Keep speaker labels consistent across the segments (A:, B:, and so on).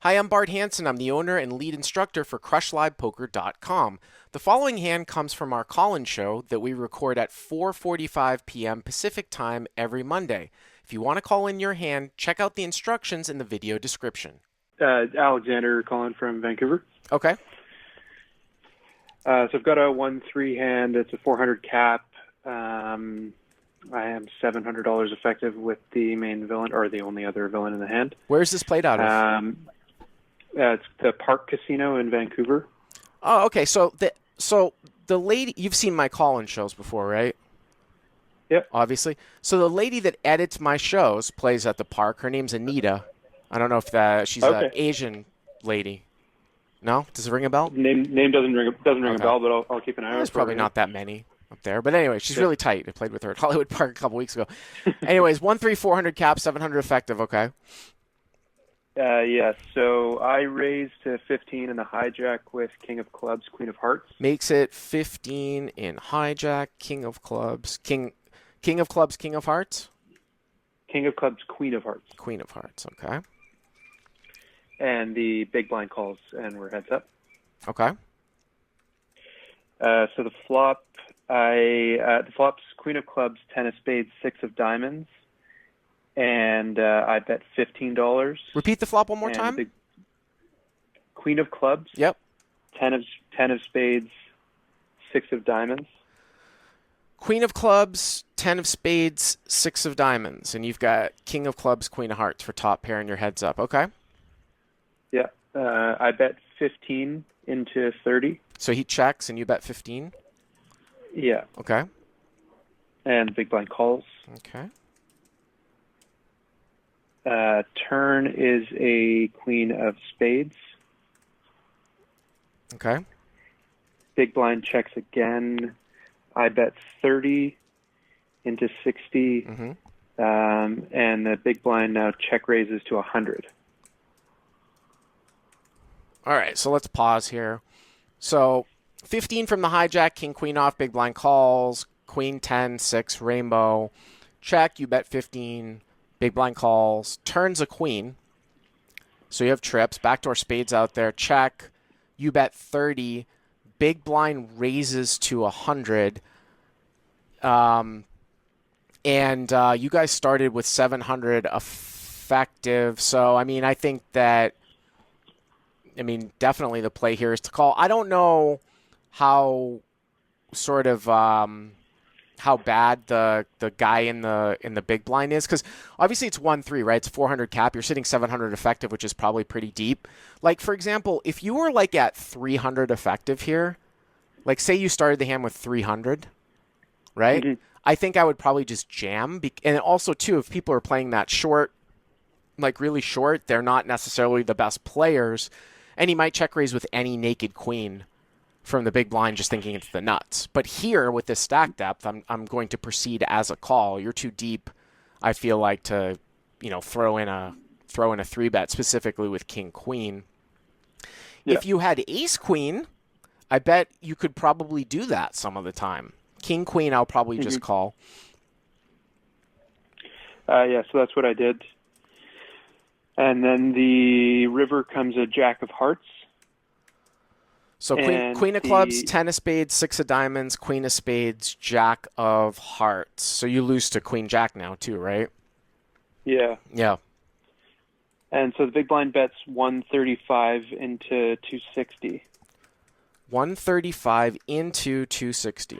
A: Hi, I'm Bart Hansen. I'm the owner and lead instructor for CrushLivePoker.com. The following hand comes from our call-in show that we record at 4:45 p.m. Pacific Time every Monday. If you want to call in your hand, check out the instructions in the video description.
B: Alexander calling from Vancouver.
A: Okay.
B: So I've got a 1-3 hand. It's a 400 cap. I am $700 effective with the main villain, or the only other villain in the hand.
A: Where's this played out of?
B: It's the Park Casino in Vancouver.
A: Oh, okay. So the lady, you've seen my call-in shows before, right?
B: Yep.
A: Obviously. So the lady that edits my shows plays at the park. Her name's Anita. I don't know if she's an Asian lady. No? Does it ring a bell?
B: Name doesn't ring a bell, but I'll keep an eye out.
A: There's probably not that many up there. But anyway, she's really tight. I played with her at Hollywood Park a couple weeks ago. Anyways, 1-3, 400 cap, 700 effective. Okay.
B: Yes. So I raised to 15 in the hijack with King of Clubs, Queen of Hearts.
A: Makes it 15 in hijack, King of Clubs, King of Clubs, King of Hearts?
B: King of Clubs, Queen of Hearts.
A: Queen of Hearts, okay.
B: And the big blind calls, and we're heads up.
A: Okay.
B: So the flop's Queen of Clubs, 10 of Spades, 6 of Diamonds, and I bet $15.
A: Repeat the flop one more time.
B: Queen of Clubs.
A: Yep.
B: 10 of Spades, 6 of Diamonds.
A: Queen of Clubs, 10 of Spades, 6 of Diamonds, and you've got King of Clubs, Queen of Hearts for top pair and your heads up. Okay.
B: Yeah. I bet 15 into 30.
A: So he checks and you bet 15?
B: Yeah.
A: Okay.
B: And big blind calls.
A: Okay.
B: Turn is a Queen of Spades.
A: Okay.
B: Big blind checks again. I bet 30 into 60.
A: Mm-hmm.
B: And the big blind now check raises to 100.
A: All right, so let's pause here. So 15 from the hijack, king, queen off, big blind calls, queen 10, 6, rainbow. Check, you bet 15, big blind calls, turns a queen. So you have trips, backdoor spades out there, check, you bet 30, big blind raises to 100. And you guys started with 700 effective. So, I mean, I think that, definitely the play here is to call. I don't know how sort of how bad the guy in the big blind is, because obviously it's 1-3, right? It's 400 cap. You're sitting 700 effective, which is probably pretty deep. Like, for example, if you were like at 300 effective here, like say you started the hand with 300, right? Mm-hmm. I think I would probably just jam. And also, too, if people are playing that short, like really short, they're not necessarily the best players. And he might check raise with any naked queen from the big blind, just thinking it's the nuts. But here, with this stack depth, I'm going to proceed as a call. You're too deep, I feel like, to throw in a 3-bet, specifically with king queen. Yeah. If you had ace queen, I bet you could probably do that some of the time. King queen, I'll probably just call.
B: Yeah, so that's what I did. And then the river comes a jack of hearts.
A: So queen of clubs, 10 of spades, 6 of diamonds, queen of spades, jack of hearts. So you lose to queen jack now too, right?
B: Yeah.
A: Yeah.
B: And so the big blind bets 135 into 260.
A: 135 into 260.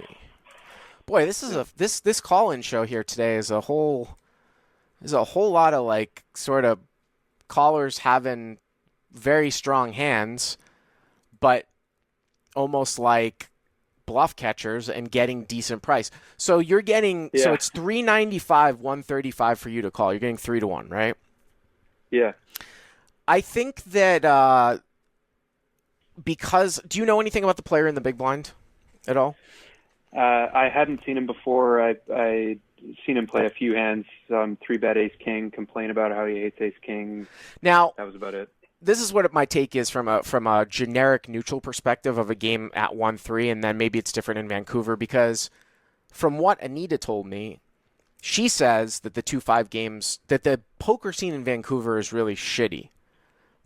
A: Boy, this call-in show here today is a whole lot of like sort of callers having very strong hands, but almost like bluff catchers and getting decent price. So you're getting so it's 395, 135 for you to call. You're getting 3-1, right?
B: Yeah.
A: I think that because do you know anything about the player in the big blind at all?
B: I hadn't seen him before. I seen him play a few hands. 3-bet ace king, complain about how he hates ace king.
A: Now
B: that was about it.
A: This is what my take is from a generic neutral perspective of a game at 1-3, and then maybe it's different in Vancouver, because from what Anita told me, she says that the 2-5 games, that the poker scene in Vancouver is really shitty.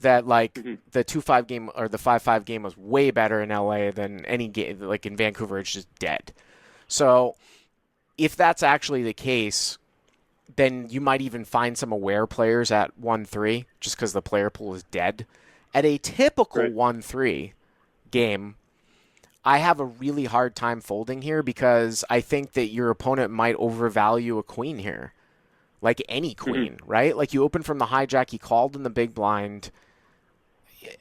A: that like
B: Hmm.
A: the 2-5 game or the 5-5 game was way better in LA than any game. Like in Vancouver, it's just dead. So if that's actually the case, then you might even find some aware players at 1-3 just because the player pool is dead. At a typical
B: Right.
A: 1-3 game, I have a really hard time folding here because I think that your opponent might overvalue a queen here. Like any
B: Hmm.
A: queen, right? Like you open from the hijack, he called in the big blind.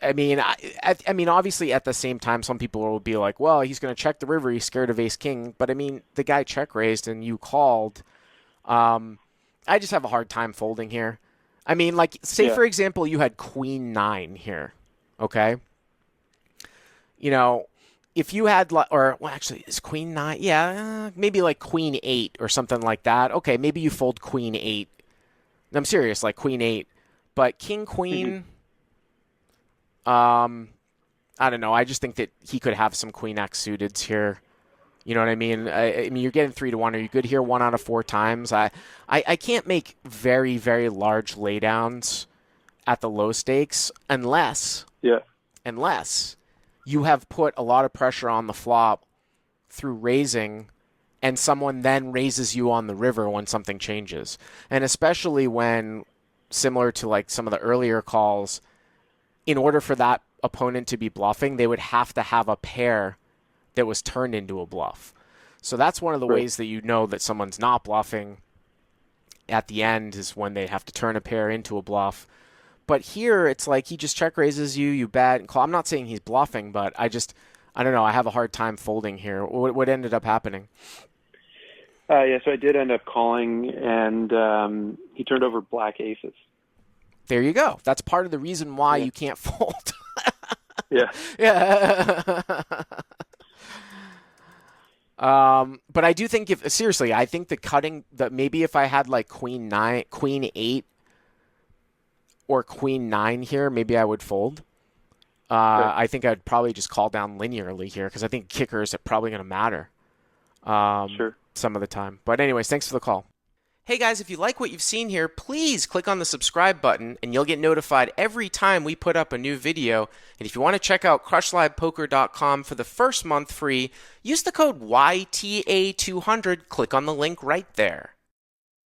A: I mean, I mean, obviously at the same time, some people will be like, well, he's going to check the river. He's scared of ace king. But I mean, the guy check raised and you called. I just have a hard time folding here. I mean, like, say
B: Yeah.
A: for example, you had queen 9 here. Okay. You know, if you had, or well, actually, is queen 9? Yeah, maybe like queen 8 or something like that. Okay, maybe you fold queen 8. I'm serious, like queen 8. But king
B: Hmm.
A: queen, I don't know. I just think that he could have some queen X suiteds here. You know what I mean? I mean, you're getting 3-1. Are you good here 1 out of 4 times? I can't make very, very large laydowns at the low stakes
B: Yeah.
A: unless you have put a lot of pressure on the flop through raising and someone then raises you on the river when something changes. And especially when, similar to like some of the earlier calls, in order for that opponent to be bluffing, they would have to have a pair that was turned into a bluff. So that's one of the
B: Right.
A: ways that you know that someone's not bluffing at the end is when they have to turn a pair into a bluff. But here it's like he just check raises you, you bet and call. I'm not saying he's bluffing, but I don't know. I have a hard time folding here. What ended up happening?
B: Yeah. So I did end up calling, and he turned over black aces.
A: There you go. That's part of the reason why
B: Yeah.
A: you can't fold.
B: Yeah.
A: Yeah. But I do think if seriously, I think the cutting that maybe if I had like queen 9, queen 8, or queen 9 here, maybe I would fold.
B: Okay.
A: I think I'd probably just call down linearly here because I think kickers are probably going to matter
B: Sure.
A: some of the time. But anyways, thanks for the call. Hey guys, if you like what you've seen here, please click on the subscribe button and you'll get notified every time we put up a new video. And if you want to check out crushlivepoker.com for the first month free, use the code YTA200. Click on the link right there.